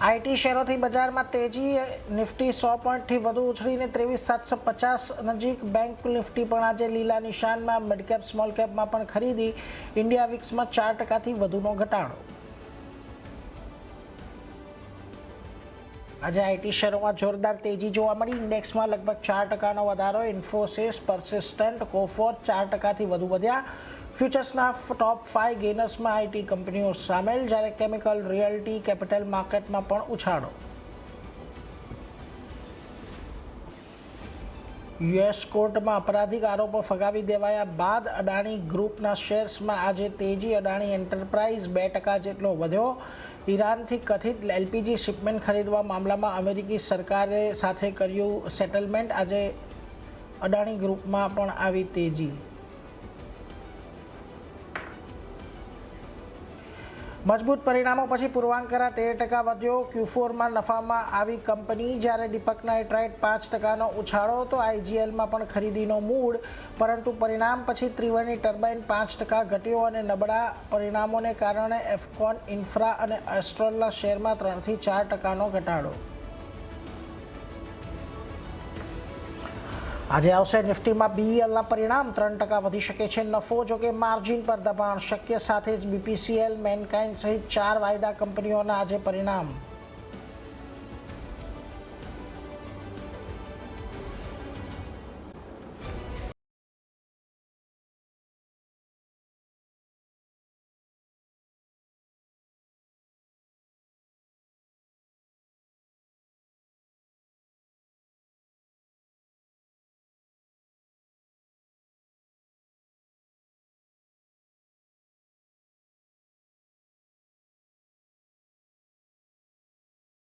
IT શેરોથી બજારમાં તેજી, Nifty 100 પોઈન્ટથી વધુ ઉછળીને 23,750 નજીક. બેંક નિફ્ટી પણ આજે લીલા નિશાનમાં. મિડકેપ સ્મોલ કેપમાં પણ ખરીદી. ઇન્ડિયા વિક્સમાં 4%થી વધુનો ઘટાડો. આજે આઈટી શેરોમાં જોરદાર તેજી જોવા મળી. ઇન્ડેક્સમાં લગભગ 4%નો વધારો. ઇન્ફોસિસ, persistent, કોફોર્જ 4%થી વધુ વધ્યા. ફ્યુચર્સના ટોપ 5 ગેનર્સમાં આઈટી કંપનીઓ સામેલ, જ્યારે કેમિકલ, રિયલ્ટી, કેપિટલ માર્કેટમાં પણ ઉછાળો. યુએસ કોર્ટમાં અપરાધિક આરોપો ફગાવી દેવાયા બાદ અદાણી ગ્રુપના શેર્સમાં આજે તેજી. અદાણી એન્ટરપ્રાઇઝ 2% જેટલો વધ્યો. ઈરાનથી કથિત એલપીજી શિપમેન્ટ ખરીદવા મામલામાં અમેરિકી સરકારે સાથે કર્યું સેટલમેન્ટ. આજે અદાણી ગ્રુપમાં પણ આવી તેજી. મજબૂત પરિણામો પછી પૂર્વાંકરા 13% વધ્યો. Q4માં નફામાં આવી કંપની, જ્યારે દીપક નાઇટ્રાઇટ 5%નો ઉછાળો. તો આઈજીએલમાં પણ ખરીદીનો મૂડ, પરંતુ પરિણામ પછી ત્રિવેણી ટર્બાઇન 5% ઘટ્યો અને નબળા પરિણામોને કારણે એફકોન ઇન્ફ્રા અને એસ્ટ્રોલના શેરમાં 3થી 4%નો ઘટાડો. આજે આવશે નિફ્ટીમાં બીઈએલના પરિણામ. 3% વધી શકે છે નફો. જોકે માર્જિન પર દબાણ શક્ય. સાથે જ બીપીસીએલ, મેનકાઇન્ડ સહિત 4 વાયદા કંપનીઓના આજે પરિણામ.